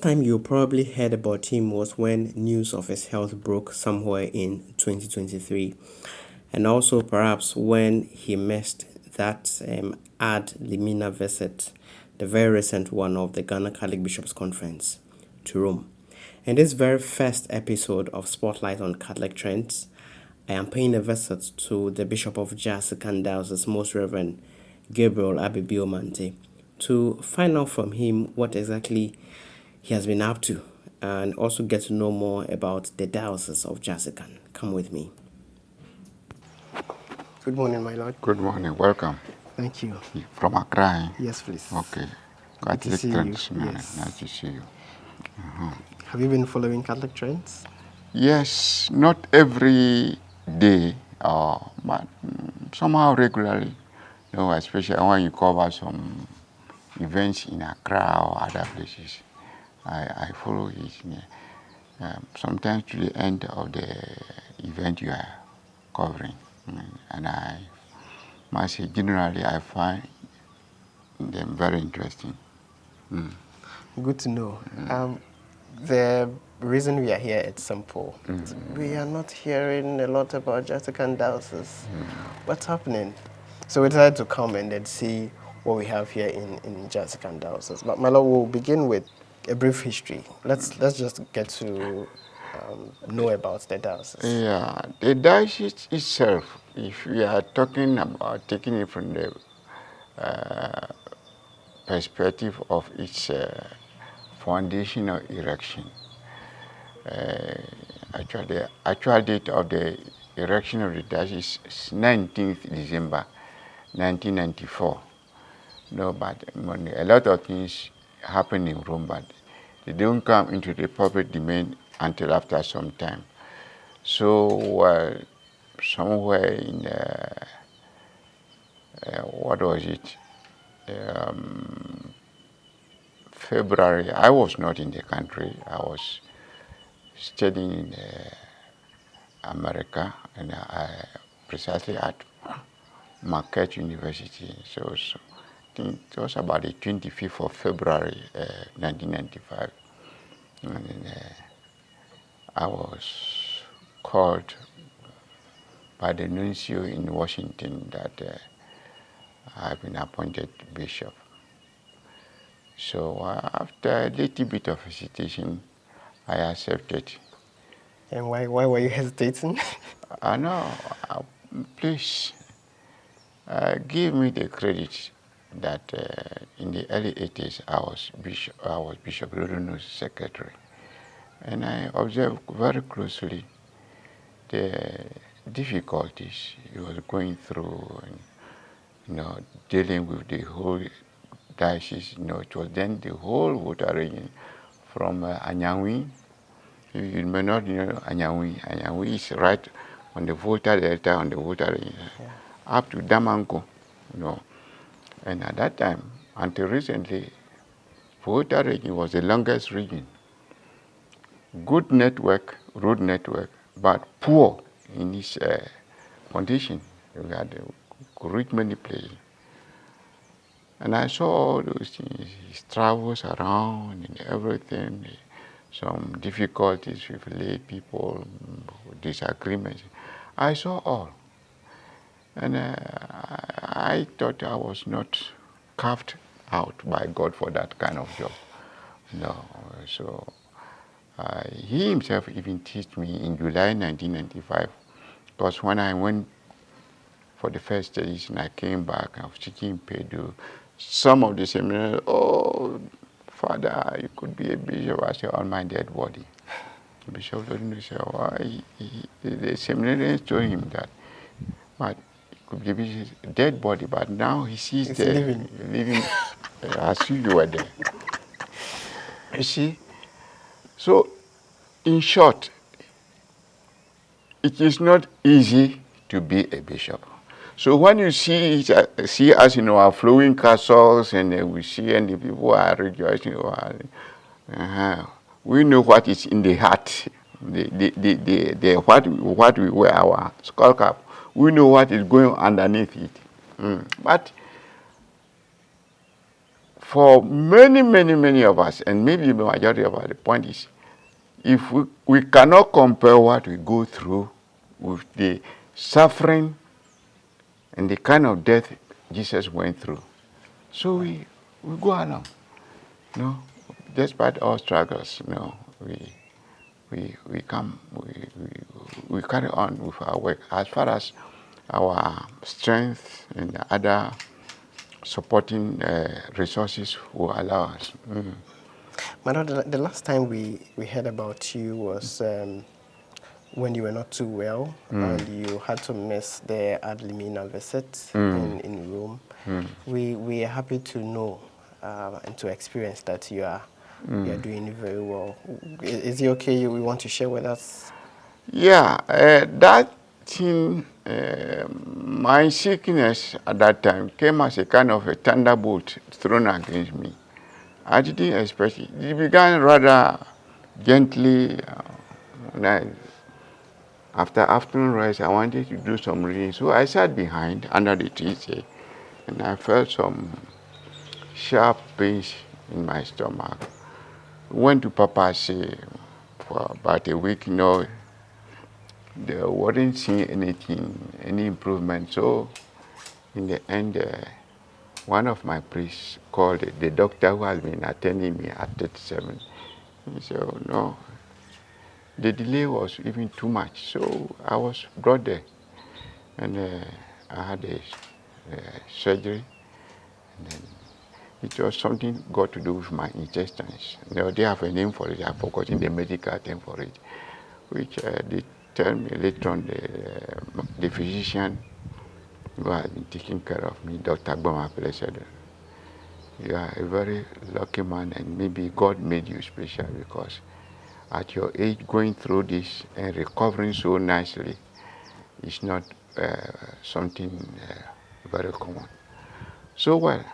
last time you probably heard about him was when news of his health broke somewhere in 2023, and also perhaps when he missed that ad limina visit, the very recent one of the Ghana Catholic Bishops' Conference to Rome. In this very first episode of Spotlight on Catholic Trends, I am paying a visit to the Bishop of Jasikan Diocese, Most Reverend Gabriel Ababio Mante, to find out from him what exactly he has been up to and also get to know more about the Diocese of Jasikan. Come with me. Good morning, my Lord. Good morning, welcome. Thank you. From Accra? Yes, please. Okay. Good to see you. Trends, Yes. Nice to see you. Have you been following Catholic Trends? Yes, not every day, but somehow regularly. Especially when you cover some events in Accra or other places. I follow it. Sometimes to the end of the event you are covering. And I must say, generally, I find them very interesting. Good to know. The reason we are here is simple. We are not hearing a lot about Jasikan Diocese. What's happening? So we decided to come and then see what we have here in Jasikan Diocese. But my Lord, we'll begin with a brief history. Let's just get to know about the diocese. Yeah, the diocese itself, if we are talking about taking it from the perspective of its foundational erection, actually the actual date of the erection of the diocese is 19th December 1994. No, but a lot of things happen in Rome, but they don't come into the public domain until after some time. So, somewhere in, what was it? February, I was not in the country. I was studying in America, and precisely at Marquette University. So I think it was about the 25th of February, 1995. And then, I was called by the nuncio in Washington that I've been appointed bishop. So after a little bit of hesitation, I accepted. And why were you hesitating? No, please give me the credit that in the early 80s I was Bishop Rodono's secretary, and I observed very closely the difficulties he was going through, and dealing with the whole diocese. It was then the whole Volta region from Anyanwi. You may not know Anyanwi. Anyanwi is right on the Volta Delta, on the Volta region, up to Damanko. And at that time, until recently, Volta region was the longest region. Good network, road network, but poor in its condition. We had to reach many places. And I saw all those things, his travels around and everything, some difficulties with lay people, disagreements. I saw all. And I thought I was not carved out by God for that kind of job. No. So he himself even teased me in July 1995, because when I went for the first studies and I came back, I was teaching Pedu. Some of the seminarians, oh, Father, you could be a bishop. I said, on my dead body. The bishop didn't say, why? The seminarians told him that, but it could be a dead body, but now he sees the living as if you were there. You see? So, in short, it is not easy to be a bishop. So when you see us in our flowing castles, and we see and the people are rejoicing, we know what is in the heart. What we wear, our skull cap, we know what is going underneath it. But for many of us, and maybe the majority of us, the point is, if we cannot compare what we go through with the suffering and the kind of death Jesus went through. So we go along, despite all struggles, we carry on with our work as far as our strength and other supporting resources will allow us. My daughter, the last time we heard about you was when you were not too well and you had to miss the ad limina visit in Rome. We are happy to know and to experience that you are doing very well. Is it okay? We want to share with us? Yeah, that thing, my sickness at that time came as a kind of a thunderbolt thrown against me. I didn't expect it. It began rather gently. After afternoon rest, I wanted to do some reading. So I sat behind under the trees and I felt some sharp pains in my stomach. Went to Papa say for about a week, they weren't seeing anything, any improvement. So in the end, one of my priests called the doctor who has been attending me at 37. He said, oh, no, the delay was even too much. So I was brought there. And I had a surgery. And then it was something got to do with my intestines. They have a name for it. I've forgotten the medical term for it, which they tell me later on the physician who has been taking care of me, Dr. Gbamapele, said, you are a very lucky man, and maybe God made you special because at your age going through this and recovering so nicely is not something very common. So, well,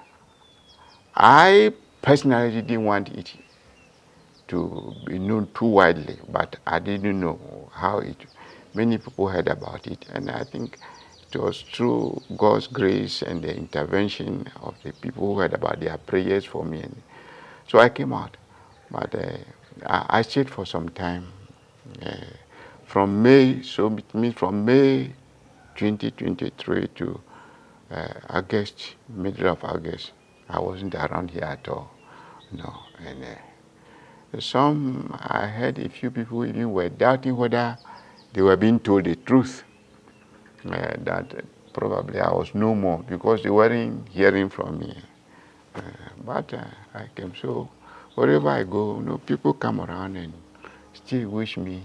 I personally didn't want it to be known too widely, but I didn't know how many people heard about it, and I think it was through God's grace and the intervention of the people who heard about their prayers for me. And so I came out, but I stayed for some time. From May, so it means from May 2023 to August, middle of August, I wasn't around here at all. And some, I heard a few people even were doubting whether they were being told the truth, that probably I was no more because they weren't hearing from me. But I came. So wherever I go, people come around and still wish me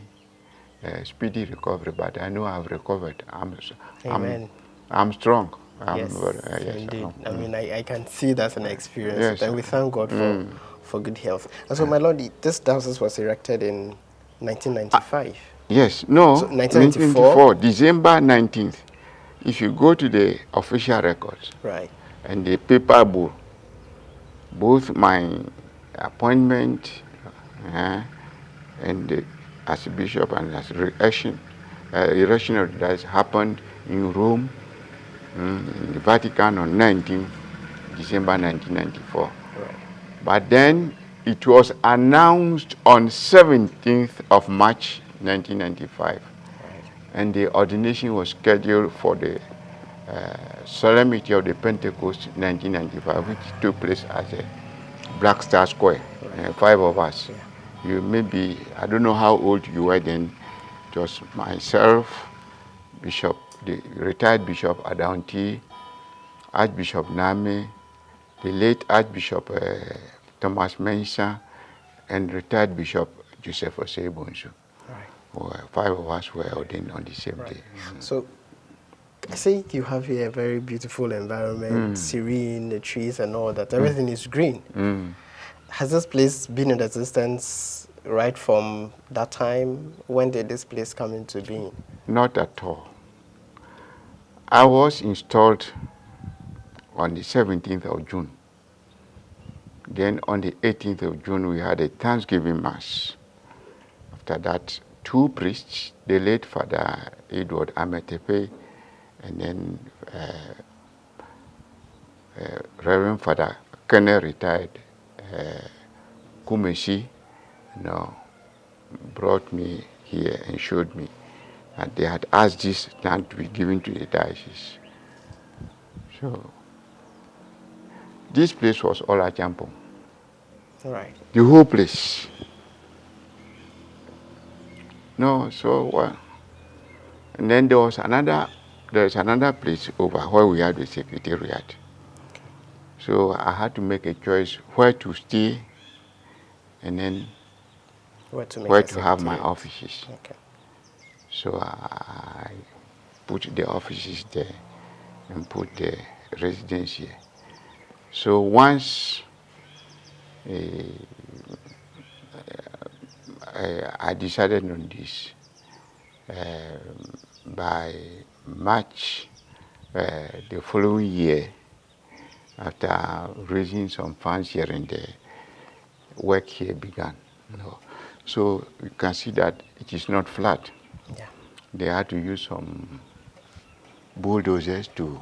speedy recovery. But I know I've recovered. Amen. I'm strong. Yes, indeed. I can see that's an experience. Yes. And we thank God for good health. And so, my Lord, this diocese was erected in 1995. Yes, no, So 1994? December 19th. If you go to the official records, right, and the paper bull, both my appointment and as bishop and as election of that happened in Rome, in the Vatican on 19th December 1994. right. But then it was announced on 17th of March 1995. Right. And the ordination was scheduled for the solemnity of the Pentecost 1995, which took place at the Black Star Square. Right. 5 of us. Yeah. You maybe, I don't know how old you were then. It was myself, the retired Bishop Adaunti, Archbishop Name, the late Archbishop Thomas Mensah, and retired Bishop Joseph Osei-Bonsu. Right. 5 of us were ordained on the same day. So, I see you have here a very beautiful environment, serene, the trees and all that. Everything is green. Has this place been in existence right from that time? When did this place come into being? Not at all. I was installed on the 17th of June. Then on the 18th of June, we had a Thanksgiving Mass. After that, 2 priests, the late Father Edward Ametepe, and then Reverend Father Kenneth retired Kumesi, brought me here and showed me that they had asked this land to be given to the diocese. So this place was all a Champong. Right. The whole place. No, so well. And then there's another place over where we had the secretariat. So I had to make a choice where to stay and then where to have my offices. Okay. So I put the offices there and put the residence here. So once I decided on this, by March the following year, after raising some funds here and there, work here began. So you can see that it is not flat. Yeah. They had to use some bulldozers to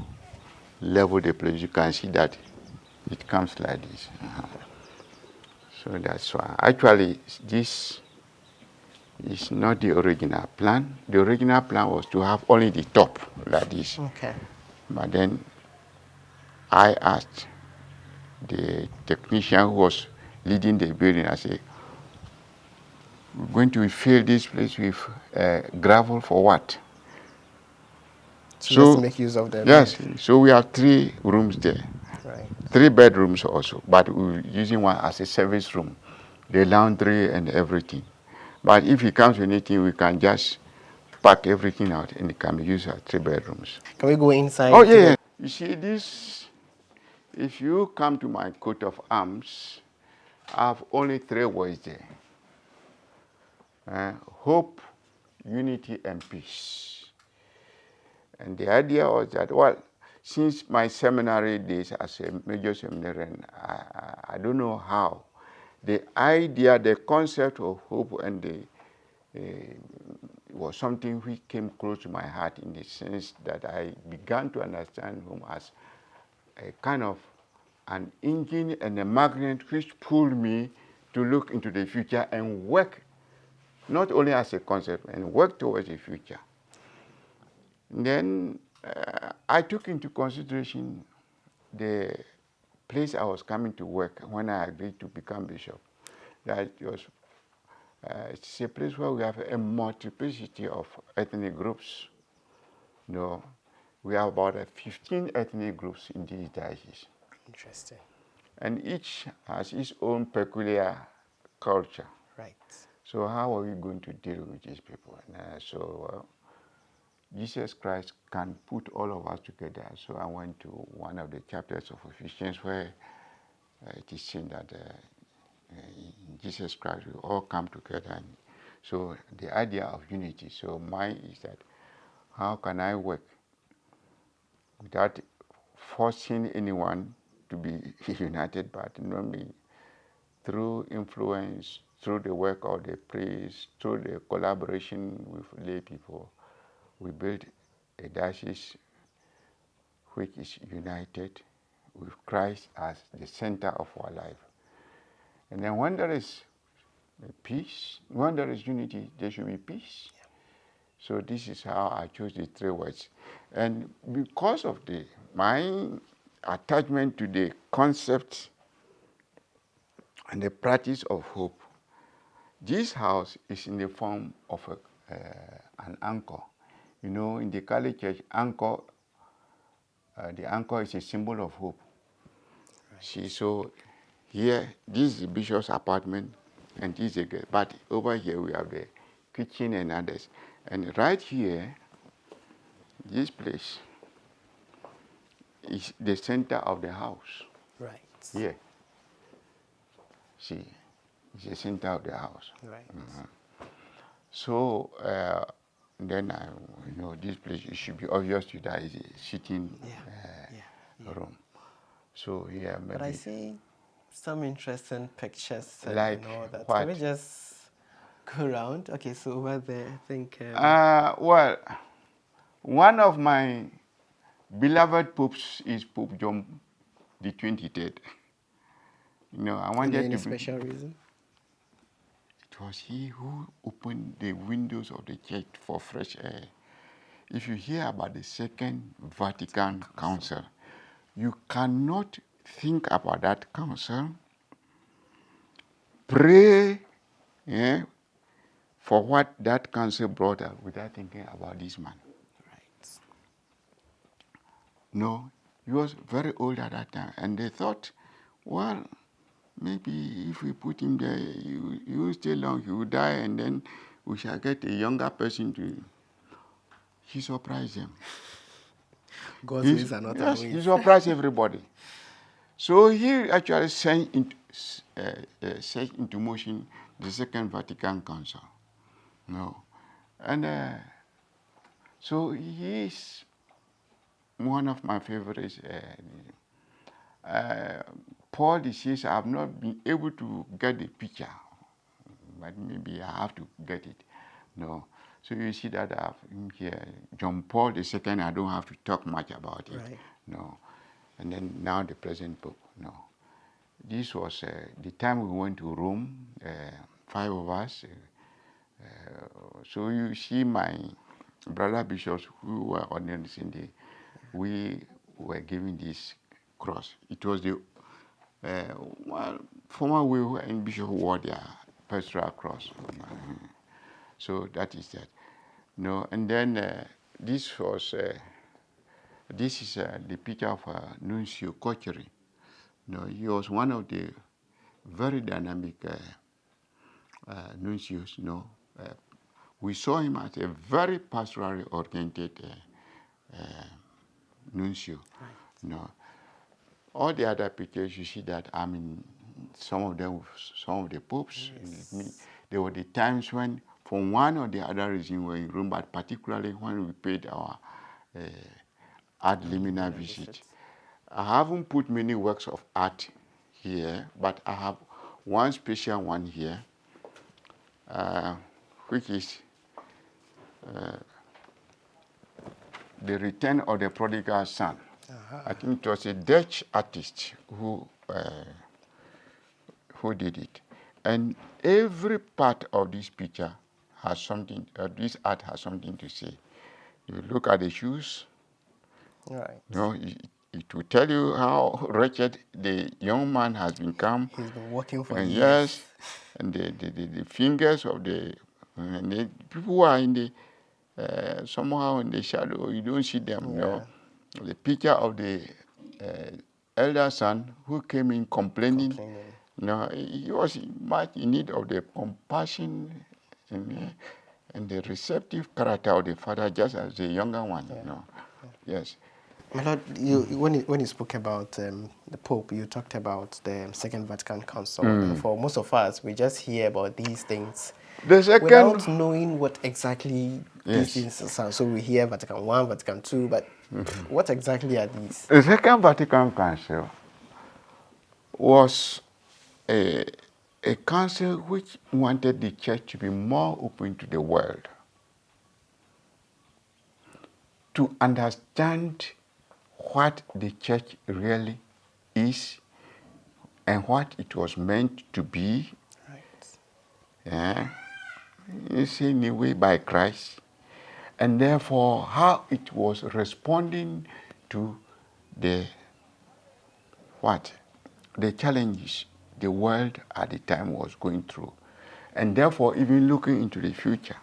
level the place. You can see that it comes like this. So that's why. Actually, this is not the original plan. The original plan was to have only the top like this. Okay. But then I asked the technician who was leading the building, I said, we're going to fill this place with gravel for what? So just make use of them. Yes, so we have 3 rooms there. Right. 3 bedrooms also, but we're using one as a service room, the laundry and everything. But if he comes with anything, we can just pack everything out and it can be used as 3 bedrooms. Can we go inside? Oh, yeah. You see this, if you come to my coat of arms, I have only 3 words there. Hope, unity, and peace. And the idea was that, well, since my seminary days as a major seminarian, I don't know how. The idea, the concept of hope and was something which came close to my heart in the sense that I began to understand him as a kind of an engine and a magnet which pulled me to look into the future and work, not only as a concept, and work towards the future. Then I took into consideration the place I was coming to work when I agreed to become bishop. That it was it's a place where we have a multiplicity of ethnic groups. We have about 15 ethnic groups in these diocese. Interesting. And each has its own peculiar culture. Right. So how are we going to deal with these people? Jesus Christ can put all of us together. So I went to one of the chapters of Ephesians where it is seen that in Jesus Christ we all come together. And so the idea of unity. So mine is that how can I work without forcing anyone to be united, but normally through influence, through the work of the priests, through the collaboration with lay people, we build a diocese which is united with Christ as the center of our life. And then when there is peace, when there is unity, there should be peace. Yeah. So this is how I chose the 3 words. And because of my attachment to the concept and the practice of hope, this house is in the form of an anchor. In the Catholic Church, the anchor is a symbol of hope. Right. See, so here, this is the bishop's apartment, and this is a guest. But over here, we have the kitchen and others. And right here, this place is the center of the house. Right. Here. See, it's the center of the house. Right. Mm-hmm. So, then this place, it should be obvious to you that it's a sitting room. So here, maybe. But I see some interesting pictures like and all that. What? Can we just go around? Okay, so over there, I think. Well, one of my beloved popes is Pope John XXIII. I wanted any to special reason? It was he who opened the windows of the church for fresh air. If you hear about the Second Vatican Council, you cannot think about that council, pray for what that council brought up without thinking about this man. Right. No, he was very old at that time, and they thought, well, maybe if we put him there, he will stay long, he will die, and then we shall get a younger person to... He surprised them. God's ways are not our Yes, ways. he surprised everybody. So he actually set into motion the Second Vatican Council. And so he is one of my favorites. Paul says I have not been able to get the picture, but maybe I have to get it. So you see that I have him here, John Paul II. I don't have to talk much about it. Right. And then now the present Pope. This was the time we went to Rome, 5 of us. So you see my brother bishops who were ordained the same day, we were given this cross. It was the former way in Bishop wore their pastoral cross. So that is that. And then this is the picture of Nuncio Cochery. He was one of the very dynamic nuncios. We saw him as a very pastorally oriented nuncio. Right. All the other pictures you see that some of the popes. Yes. There were the times when, for one or the other reason, we were in Rome, but particularly when we paid our ad limina visit. I haven't put many works of art here, but I have one special one here, which is the Return of the Prodigal Son. I think it was a Dutch artist who did it. And every part of this picture has something, this art has something to say. If you look at the shoes, right. It will tell you how wretched the young man has become. He's been working for years. Yes, And the fingers of the people who are in the somehow in the shadow, you don't see them. Yeah. The picture of the elder son who came in complaining. He was much in need of the compassion and the receptive character of the father, just as the younger one. Yes. My Lord, when you spoke about the Pope, you talked about the Second Vatican Council. And for most of us, we just hear about these things without knowing what exactly these things are. So we hear Vatican I, Vatican II, but what exactly are these? The Second Vatican Council was a council which wanted the church to be more open to the world, to understand what the church really is and what it was meant to be. Right. It's in a way by Christ. And therefore, how it was responding to the challenges the world at the time was going through. And therefore, even looking into the future.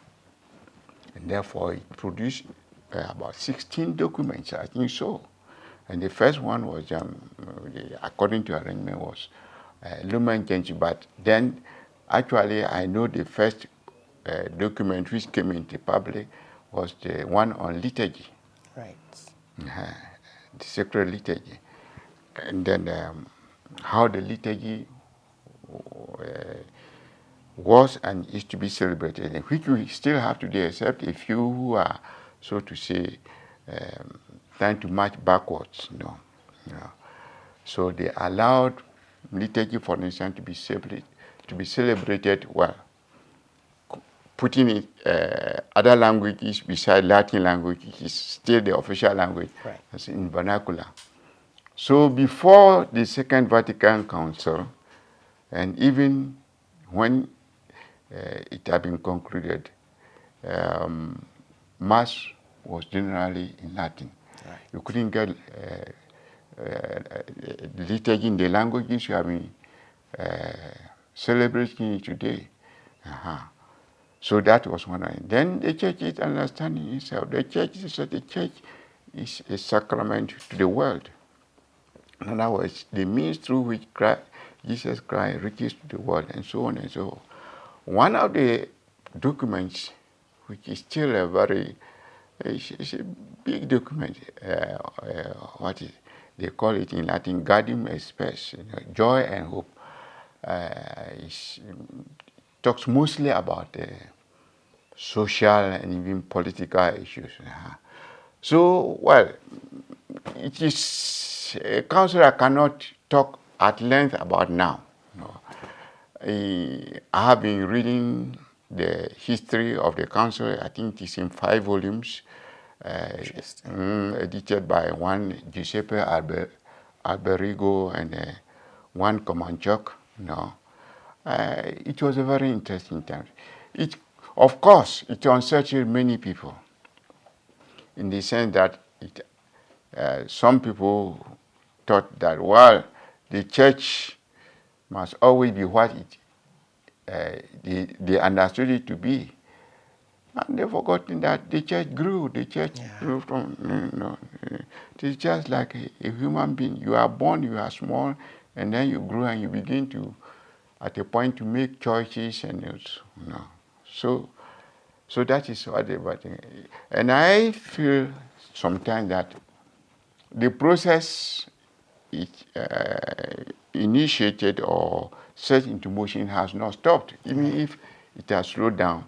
And therefore, it produced about 16 documents, I think so. And the first one was, according to arrangement, was Lumen Gentium. But then, actually, I know the first document which came into public was the one on liturgy. Right. The sacred liturgy. And then how the liturgy was and is to be celebrated, and which we still have today, except a few who are, so to say, trying to march backwards. So they allowed liturgy, for instance, to be celebrated well, putting it other languages beside Latin language, which is still the official language, right, as in vernacular. So before the Second Vatican Council, And even when it had been concluded, Mass was generally in Latin. Right. You couldn't get the liturgy in the languages you have been celebrating today. So that was one. Then the church is understanding itself. The church is a sacrament to the world. In other words, the means through which Jesus Christ reaches to the world, and so on and so on. One of the documents, which is still a very, it's a big document, they call it in Latin, Gaudium et Spes, joy and hope, talks mostly about social and even political issues. So, well, it is a council I cannot talk at length about now. I have been reading the history of the council. I think it's in 5 volumes, edited by one Giuseppe Alberigo and one Comanchoc. It was a very interesting time. Of course, it unsettled many people, in the sense that some people thought that, well, the church must always be what they understood it to be. And they've forgotten that the church grew. The church grew from, it's just like a human being. You are born, you are small, and then you grow and you begin to, at a point, to make choices. So that is what they were thinking. And I feel sometimes that the process initiated or set into motion has not stopped, even if it has slowed down.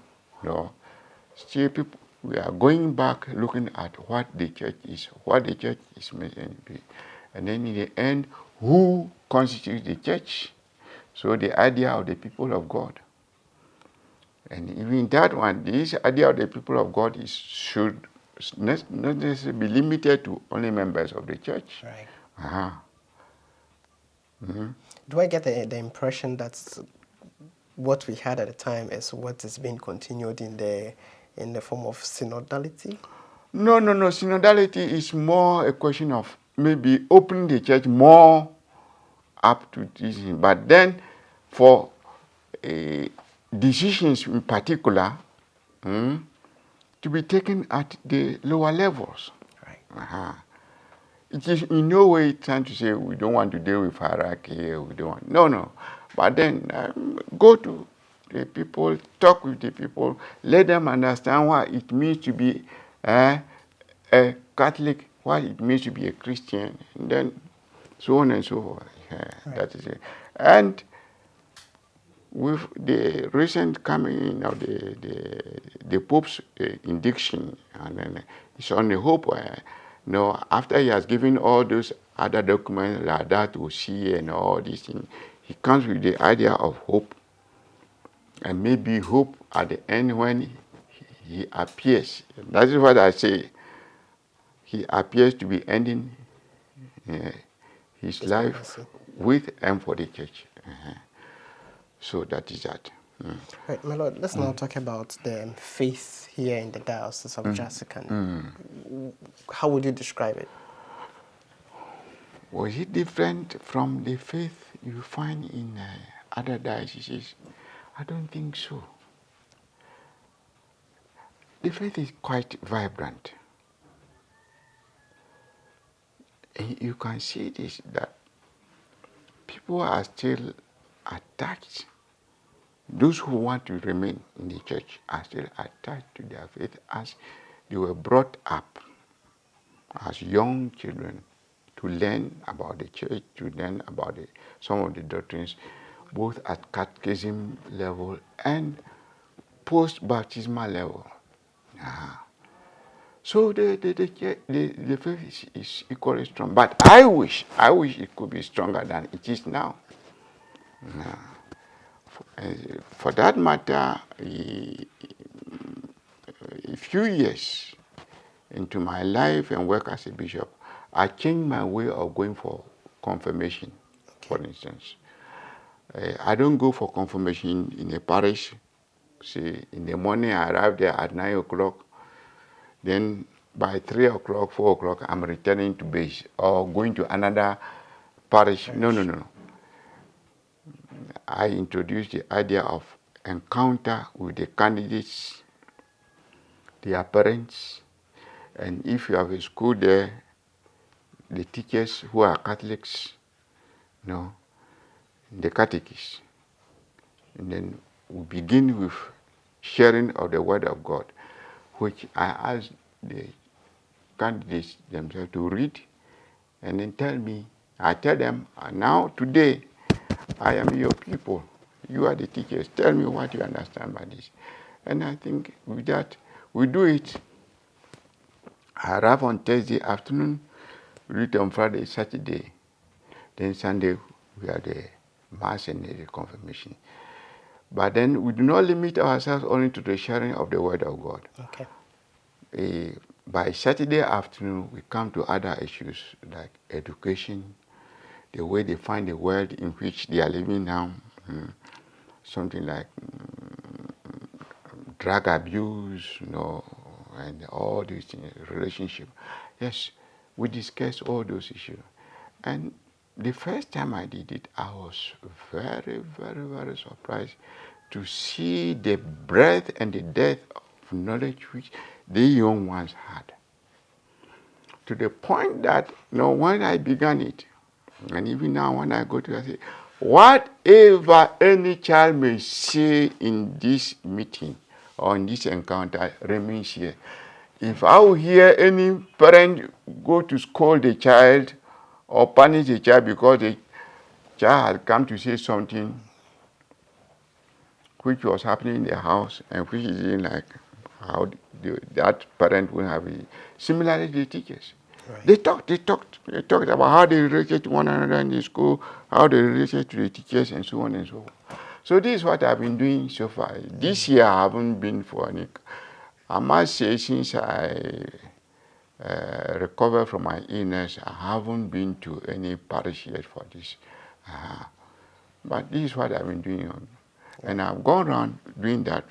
Still, people, we are going back, looking at what the church is meant to be, and then in the end, who constitutes the church? So the idea of the people of God, and even that one, this idea of the people of God should not necessarily be limited to only members of the church. Right. Do I get the impression that what we had at the time is what is being continued in the form of synodality? No. Synodality is more a question of maybe opening the church more up to this. But then for decisions in particular to be taken at the lower levels. Right. It is in no way trying to say we don't want to deal with hierarchy. We don't want. No. But then go to the people, talk with the people, let them understand what it means to be a Catholic, what it means to be a Christian, and then so on and so forth. Right. That is it. And with the recent coming in of the Pope's indiction, and then it's on the hope. After he has given all those other documents like that to see and all these things, he comes with the idea of hope, and maybe hope at the end when he appears. That is what I say. He appears to be ending his life with and for the church. So that is that. Right, my Lord, let's now talk about the faith here in the Diocese of Jasikan. How would you describe it? Was it different from the faith you find in other dioceses? I don't think so. The faith is quite vibrant. And you can see this, that people are still attached. Those who want to remain in the church are still attached to their faith as they were brought up as young children to learn about the church, to learn about some of the doctrines, both at catechism level and post-baptismal level. So the faith is equally strong. But I wish it could be stronger than it is now. For that matter, a few years into my life and work as a bishop, I changed my way of going for confirmation, for instance. I don't go for confirmation in a parish. See, in the morning I arrive there at 9 o'clock. Then by 3 o'clock, 4 o'clock, I'm returning to base or going to another parish. No. I introduced the idea of encounter with the candidates, their parents, and if you have a school there, the teachers who are Catholics, the catechists. And then we begin with sharing of the Word of God, which I ask the candidates themselves to read and then tell me. I tell them, now today, I am your people. You are the teachers. Tell me what you understand by this. And I think with that, we do it. I arrive on Thursday afternoon, read on Friday, Saturday. Then Sunday, we have the Mass and the confirmation. But then we do not limit ourselves only to the sharing of the Word of God. Okay. By Saturday afternoon, we come to other issues like education, the way they find the world in which they are living now, something like drug abuse, and all these things, relationship. Yes, we discuss all those issues. And the first time I did it, I was very, very, very surprised to see the breadth and the depth of knowledge which the young ones had. To the point that, when I began it, and even now when I go to it, I say, whatever any child may say in this meeting or in this encounter remains here. If I will hear any parent go to scold the child or punish the child because the child had come to say something which was happening in the house and which is in like how that parent will have it. Similarly, the teachers. Right. They talked about how they related to one another in the school, how they related to the teachers, and so on and so forth. So this is what I've been doing so far. This year I haven't been for any. I must say, since I recovered from my illness, I haven't been to any parish yet for this. But this is what I've been doing. And I've gone around doing that.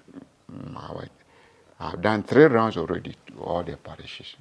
I've done 3 rounds already to all the parishes.